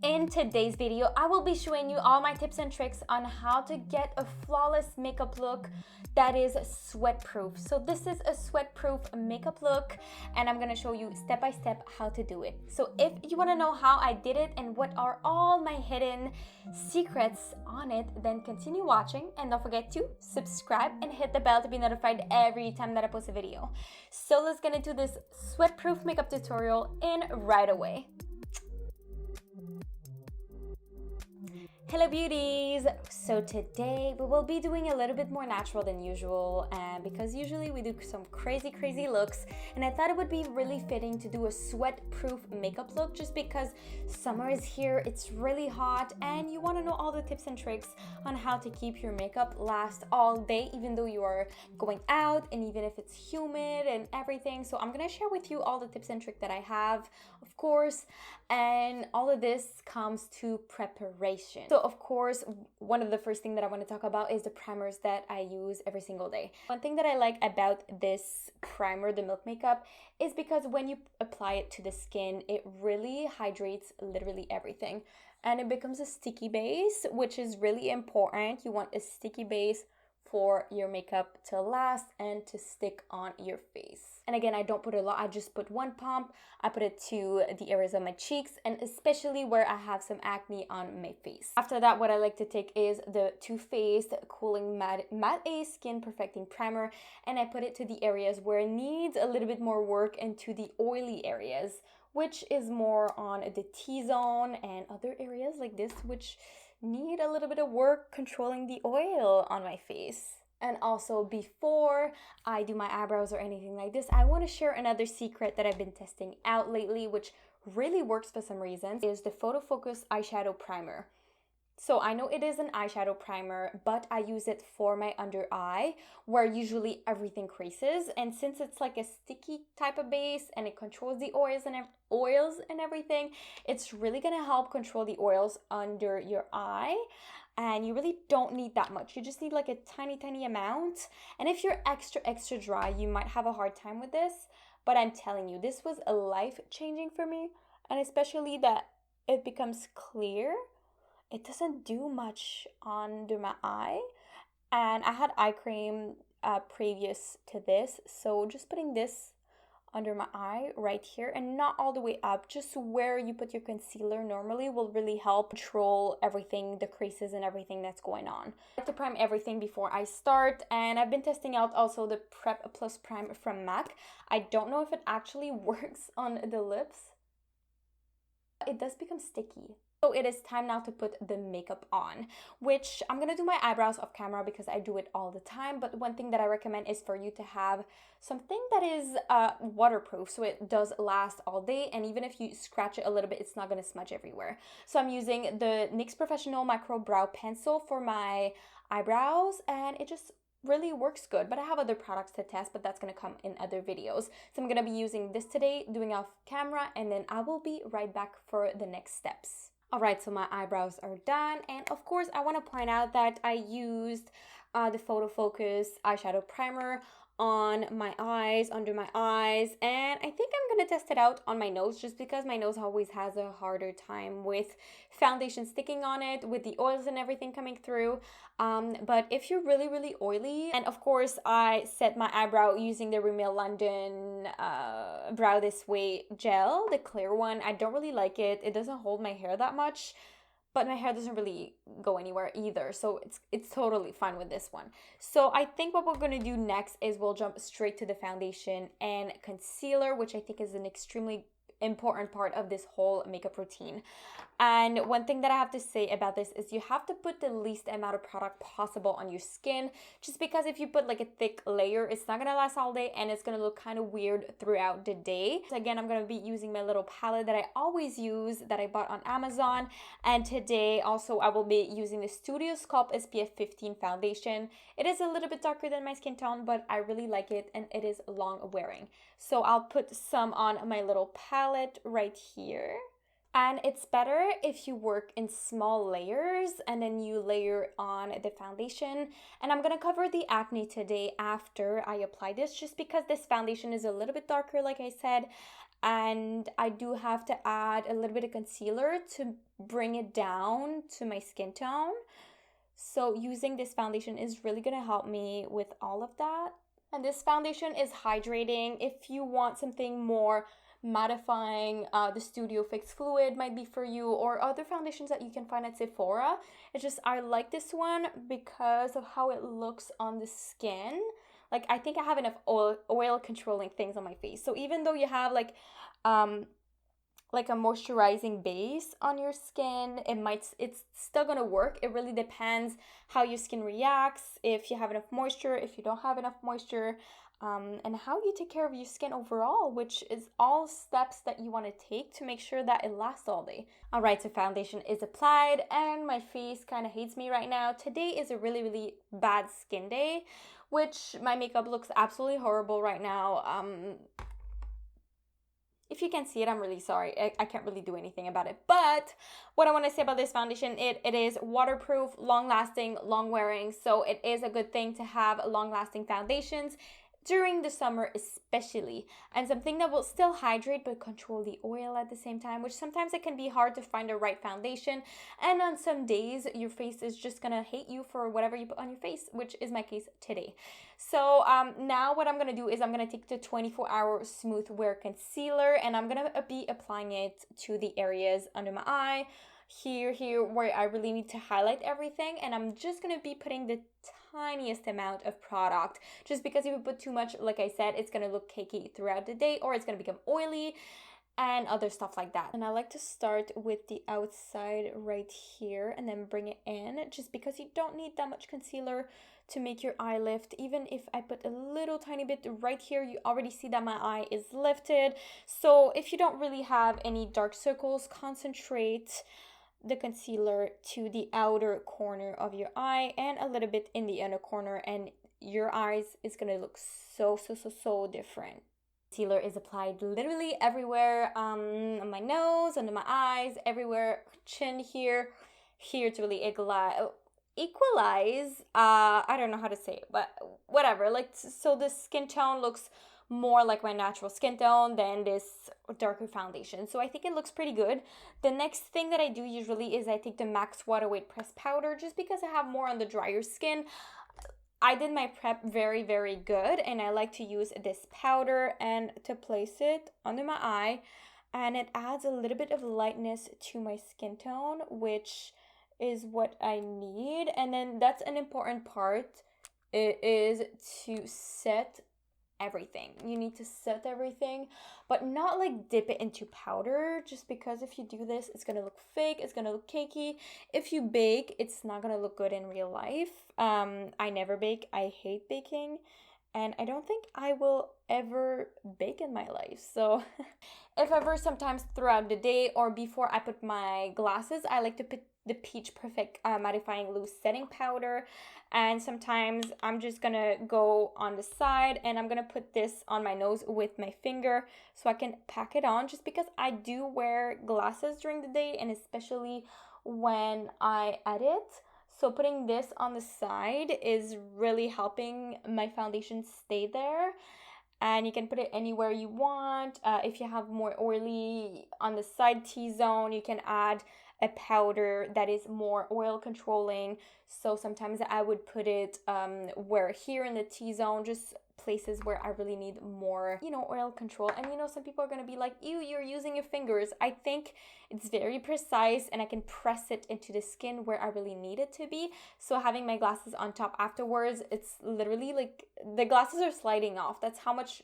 In today's video, I will be showing you all my tips and tricks on how to get a flawless makeup look that is sweat proof. So this is a sweat proof makeup look and I'm gonna show you step by step how to do it. So if you wanna know how I did it and what are all my hidden secrets on it, then continue watching and don't forget to subscribe and hit the bell to be notified every time that I post a video. So let's get into this sweat proof makeup tutorial in right away. Hello beauties! So today we will be doing a little bit more natural than usual, and because usually we do some crazy looks, and I thought it would be really fitting to do a sweat proof makeup look just because summer is here, it's really hot, and you want to know all the tips and tricks on how to keep your makeup last all day even though you are going out and even if it's humid and everything. So I'm gonna share with you all the tips and tricks that I have, of course, and all of this comes to preparation. So of course, one of the first things that I want to talk about is the primers that I use every single day. One thing that I like about this primer, the Milk Makeup, is because when you apply it to the skin, it really hydrates literally everything. And it becomes a sticky base, which is really important. You want a sticky base for your makeup to last and to stick on your face. And again, I don't put a lot, I just put one pump. I put it to the areas of my cheeks and especially where I have some acne on my face. After that, what I like to take is the Too Faced Cooling Matte Skin Perfecting Primer, and I put it to the areas where it needs a little bit more work and to the oily areas, which is more on the T-zone and other areas like this, which need a little bit of work controlling the oil on my face. And also, before I do my eyebrows or anything like this, I want to share another secret that I've been testing out lately, which really works for some reasons, is the Photo Focus Eyeshadow Primer. So I know it is an eyeshadow primer, but I use it for my under eye where usually everything creases. And since it's like a sticky type of base and it controls the oils and everything, it's really gonna help control the oils under your eye. And you really don't need that much. You just need like a tiny amount. And if you're extra dry, you might have a hard time with this. But I'm telling you, this was a life-changing for me. And especially that it becomes clear. It doesn't do much under my eye, and I had eye cream previous to this, so just putting this under my eye right here and not all the way up, just where you put your concealer normally will really help control everything, the creases and everything that's going on. I like to prime everything before I start, and I've been testing out also the Prep Plus Prime from MAC. I don't know if it actually works on the lips. It does become sticky. So it is time now to put the makeup on, which I'm gonna do my eyebrows off camera because I do it all the time. But one thing that I recommend is for you to have something that is waterproof, so it does last all day, and even if you scratch it a little bit, it's not gonna smudge everywhere. So I'm using the NYX Professional Micro Brow Pencil for my eyebrows, and it just really works good. But I have other products to test, but that's going to come in other videos. So I'm going to be using this today, doing off camera, and then I will be right back for the next steps. Alright, so my eyebrows are done, and of course I want to point out that I used the Photo Focus eyeshadow primer on my eyes, under my eyes, and I think I'm gonna test it out on my nose just because my nose always has a harder time with foundation sticking on it, with the oils and everything coming through. But if you're really oily, and of course I set my eyebrow using the Rimmel London Brow This Way gel, the clear one. I don't really like it. It doesn't hold my hair that much, but my hair doesn't really go anywhere either, so it's totally fine with this one. So I think what we're going to do next is we'll jump straight to the foundation and concealer, which I think is an extremely important part of this whole makeup routine. And one thing that I have to say about this is you have to put the least amount of product possible on your skin, just because if you put like a thick layer, it's not gonna last all day and it's gonna look kind of weird throughout the day. So again, I'm gonna be using my little palette that I always use, that I bought on Amazon, and today also I will be using the Studio Sculpt SPF 15 foundation. It is a little bit darker than my skin tone, but I really like it and it is long wearing. So I'll put some on my little palette right here. And it's better if you work in small layers and then you layer on the foundation. And I'm gonna cover the acne today after I apply this, just because this foundation is a little bit darker, like I said, and I do have to add a little bit of concealer to bring it down to my skin tone. So using this foundation is really gonna help me with all of that. And this foundation is hydrating. If you want something more mattifying, the Studio Fix Fluid might be for you, or other foundations that you can find at Sephora. It's just, I like this one because of how it looks on the skin. Like, I think I have enough oil controlling things on my face. So even though you have like a moisturizing base on your skin, it's still gonna work. It really depends how your skin reacts, if you have enough moisture, if you don't have enough moisture, and how you take care of your skin overall, which is all steps that you want to take to make sure that it lasts all day. All right, so foundation is applied and my face kind of hates me right now. Today is a really, really bad skin day, which my makeup looks absolutely horrible right now. If you can see it, I'm really sorry. I can't really do anything about it. But what I want to say about this foundation, it is waterproof, long-lasting, long-wearing. So it is a good thing to have long-lasting foundations during the summer especially, and something that will still hydrate but control the oil at the same time, which sometimes it can be hard to find the right foundation, and on some days your face is just gonna hate you for whatever you put on your face, which is my case today. So now what I'm gonna do is I'm gonna take the 24-hour smooth wear concealer and I'm gonna be applying it to the areas under my eye, here where I really need to highlight everything, and I'm just gonna be putting the tiniest amount of product, just because if you put too much, like I said, it's gonna look cakey throughout the day, or it's gonna become oily and other stuff like that. And I like to start with the outside right here and then bring it in, just because you don't need that much concealer to make your eye lift. Even if I put a little tiny bit right here, you already see that my eye is lifted. So if you don't really have any dark circles, concentrate the concealer to the outer corner of your eye and a little bit in the inner corner, and your eyes is gonna look so different. Concealer is applied literally everywhere, on my nose, under my eyes, everywhere, chin here to really equalize, I don't know how to say it, but whatever, like, so the skin tone looks more like my natural skin tone than this darker foundation. So I think it looks pretty good. The next thing that I do usually is I take the Max Water Weight Pressed Powder, just because I have more on the drier skin. I did my prep very, very good, and I like to use this powder and to place it under my eye, and it adds a little bit of lightness to my skin tone, which is what I need. And then that's an important part, it is to set everything. You need to set everything, but not like dip it into powder, just because if you do this, it's gonna look fake, it's gonna look cakey. If you bake, it's not gonna look good in real life. I never bake, I hate baking, and I don't think I will ever bake in my life. So if ever, sometimes throughout the day or before I put my glasses, I like to put the Peach Perfect mattifying loose setting powder, and sometimes I'm just gonna go on the side and I'm gonna put this on my nose with my finger so I can pack it on, just because I do wear glasses during the day, and especially when I edit. So putting this on the side is really helping my foundation stay there. And you can put it anywhere you want. If you have more oily on the side T-zone, you can add a powder that is more oil controlling. So sometimes I would put it where here in the T-zone, just places where I really need more, oil control. And some people are gonna be like, ew, you're using your fingers. I think it's very precise, and I can press it into the skin where I really need it to be. So having my glasses on top afterwards, it's literally like the glasses are sliding off. That's how much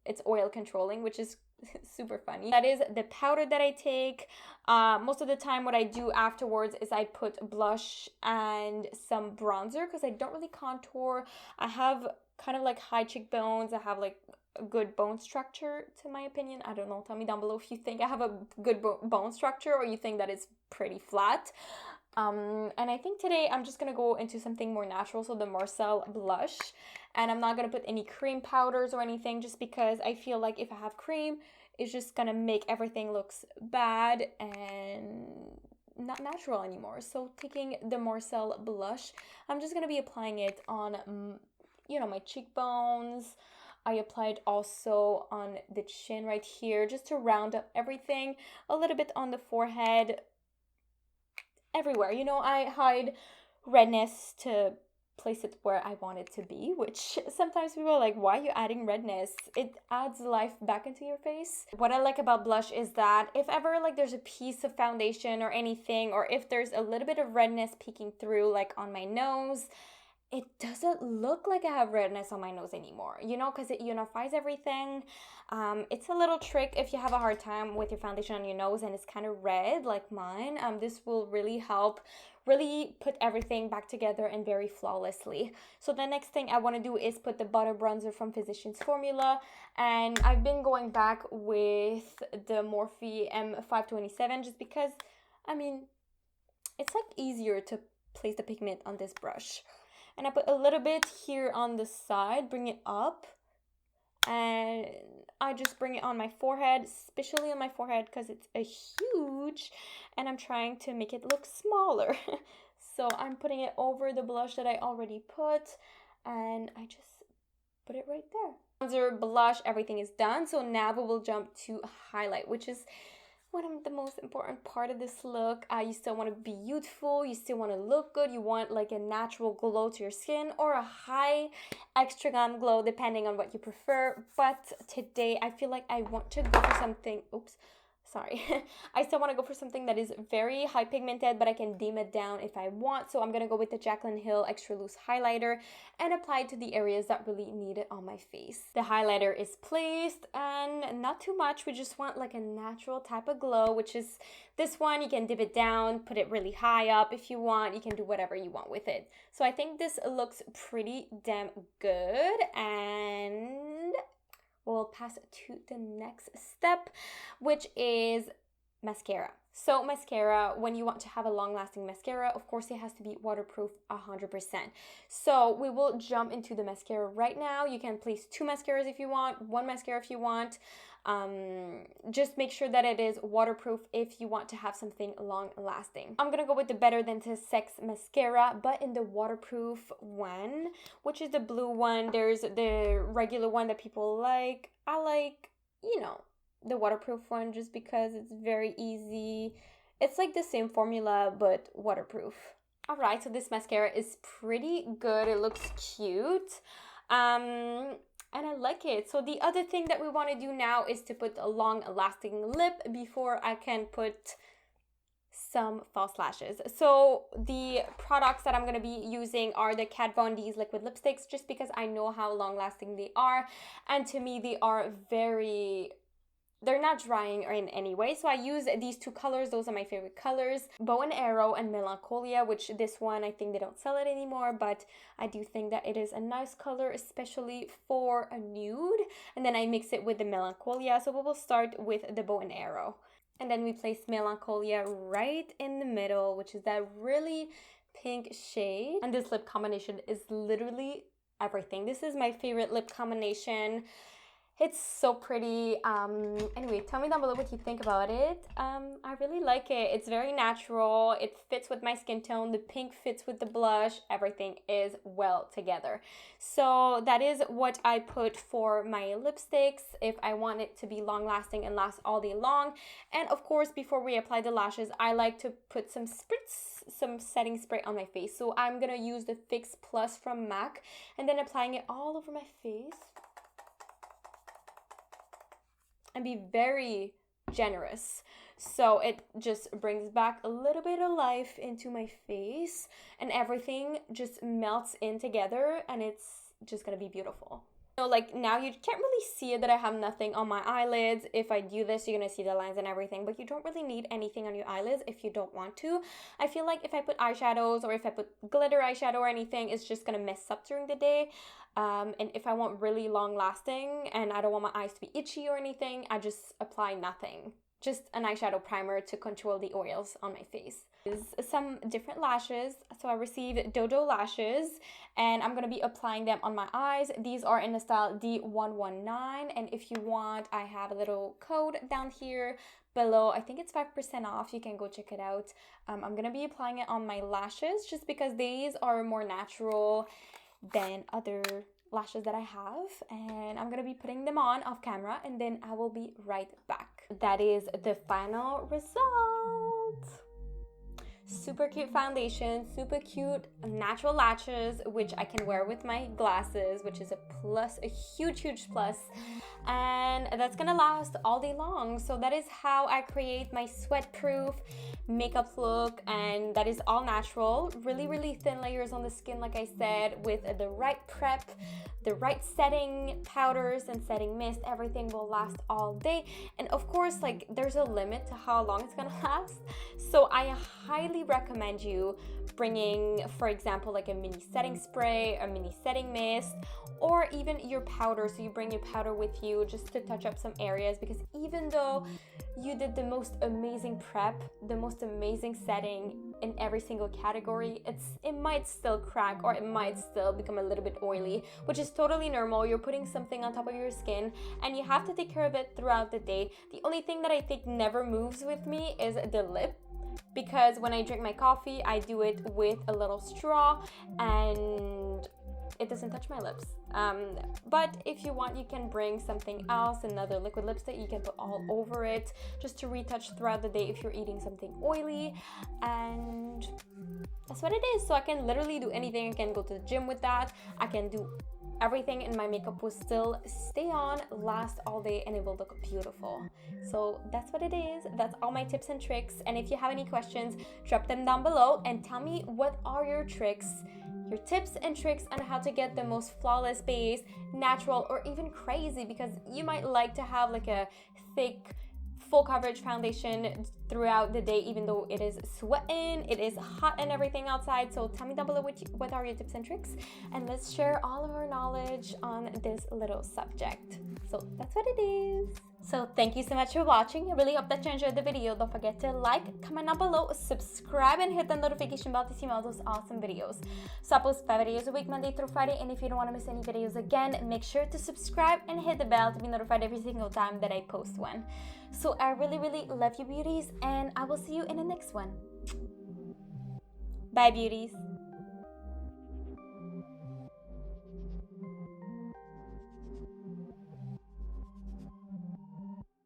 it's oil controlling, which is super funny. That is the powder that I take. Most of the time what I do afterwards is I put blush and some bronzer, because I don't really contour. I have kind of like high cheekbones. I have like a good bone structure, to my opinion. I don't know, tell me down below if you think I have a good bone structure or you think that it's pretty flat. And I think today I'm just gonna go into something more natural, so the Marcel blush. And I'm not gonna put any cream powders or anything, just because I feel like if I have cream, it's just gonna make everything looks bad and not natural anymore. So taking the Marcel blush, I'm just gonna be applying it on, you know, my cheekbones. I applied also on the chin right here, just to round up everything, a little bit on the forehead, everywhere. You know, I hide redness to place it where I want it to be, which sometimes people are like, why are you adding redness? It adds life back into your face. What I like about blush is that if ever like there's a piece of foundation or anything, or if there's a little bit of redness peeking through, like on my nose, it doesn't look like I have redness on my nose anymore, you know, because it unifies everything. It's a little trick if you have a hard time with your foundation on your nose and it's kind of red like mine. This will really help really put everything back together and very flawlessly. So the next thing I want to do is put the butter bronzer from Physicians Formula, and I've been going back with the Morphe M527 just because, I mean, it's like easier to place the pigment on this brush. And I put a little bit here on the side, bring it up, and I just bring it on my forehead, especially on my forehead because it's a huge, and I'm trying to make it look smaller. So I'm putting it over the blush that I already put, and I just put it right there. Bronzer, blush, everything is done. So now we will jump to highlight, which is one of the most important part of this look. You still want to be youthful, you still want to look good, you want like a natural glow to your skin or a high extra glam glow depending on what you prefer. But today I feel like I want to go for something, I still want to go for something that is very high pigmented, but I can dim it down if I want. So I'm going to go with the Jaclyn Hill Extra Loose Highlighter and apply it to the areas that really need it on my face. The highlighter is placed and not too much. We just want like a natural type of glow, which is this one. You can dip it down, put it really high up if you want. You can do whatever you want with it. So I think this looks pretty damn good, and we'll pass to the next step, which is mascara. So mascara, when you want to have a long-lasting mascara, of course it has to be waterproof 100%. So we will jump into the mascara right now. You can place 2 mascaras if you want, 1 mascara if you want. Just make sure that it is waterproof if you want to have something long-lasting. I'm gonna go with the Better Than Sex mascara, but in the waterproof one, which is the blue one. There's the regular one that people like. I like, you know, the waterproof one just because it's very easy. It's like the same formula but waterproof. Alright, so this mascara is pretty good. It looks cute. And I like it. So the other thing that we want to do now is to put a long-lasting lip before I can put some false lashes. So the products that I'm going to be using are the Kat Von D's liquid lipsticks, just because I know how long-lasting they are, and to me they are they're not drying or in any way. So I use these 2 colors. Those are my favorite colors, Bow and Arrow and Melancholia, which this one, I think they don't sell it anymore, but I do think that it is a nice color, especially for a nude. And then I mix it with the Melancholia. So we will start with the Bow and Arrow. And then we place Melancholia right in the middle, which is that really pink shade. And this lip combination is literally everything. This is my favorite lip combination. It's so pretty. Anyway, tell me down below what you think about it. I really like it. It's very natural. It fits with my skin tone. The pink fits with the blush. Everything is well together. So that is what I put for my lipsticks if I want it to be long lasting and last all day long. And of course, before we apply the lashes, I like to put some setting spray on my face. So I'm gonna use the Fix Plus from MAC and then applying it all over my face. And be very generous, so it just brings back a little bit of life into my face and everything just melts in together, and it's just gonna be beautiful. So like now you can't really see it that I have nothing on my eyelids. If I do this, you're gonna see the lines and everything, but you don't really need anything on your eyelids if you don't want to. I feel like if I put eyeshadows or if I put glitter eyeshadow or anything, it's just gonna mess up during the day. And if I want really long lasting and I don't want my eyes to be itchy or anything, I just apply nothing. Just an eyeshadow primer to control the oils on my face. some different lashes. So I received Dodo lashes and I'm gonna be applying them on my eyes. These are in the style D119, and if you want, I have a little code down here below. I think it's 5% off. You can go check it out. I'm gonna be applying it on my lashes just because these are more natural than other lashes that I have, and I'm gonna be putting them on off camera and then I will be right back. That is the final result. Super cute foundation, super cute natural lashes, which I can wear with my glasses, which is a plus, a huge plus, and that's gonna last all day long. So that is how I create my sweat-proof makeup look, and that is all natural. Really thin layers on the skin, like I said, with the right prep, the right setting powders and setting mist. Everything will last all day, and of course, like, there's a limit to how long it's gonna last. So I highly recommend you bringing, for example, like a mini setting spray, a mini setting mist, or even your powder. So you bring your powder with you just to touch up some areas, because even though you did the most amazing prep, the most amazing setting in every single category, it might still crack or it might still become a little bit oily, which is totally normal. You're putting something on top of your skin and you have to take care of it throughout the day. The only thing that I think never moves with me is the lip, because when I drink my coffee, I do it with a little straw and it doesn't touch my lips. But if you want, you can bring something else, another liquid lipstick you can put all over it just to retouch throughout the day if you're eating something oily. And that's what it is. So I can literally do anything. I can go to the gym with that. I can do everything and my makeup will still stay on, last all day, and it will look beautiful. So that's what it is. That's all my tips and tricks. And if you have any questions, drop them down below and tell me what are your tricks, your tips and tricks on how to get the most flawless base, natural, or even crazy, because you might like to have like a thick full coverage foundation throughout the day, even though it is sweating, it is hot and everything outside. So tell me down below what are your tips and tricks, and let's share all of our knowledge on this little subject. So that's what it is. So thank you so much for watching. I really hope that you enjoyed the video. Don't forget to like, comment down below, subscribe, and hit the notification bell to see all those awesome videos. So I post 5 videos a week, Monday through Friday, and if you don't want to miss any videos again, make sure to subscribe and hit the bell to be notified every single time that I post one. So I really love you, beauties, and I will see you in the next one. Bye, beauties.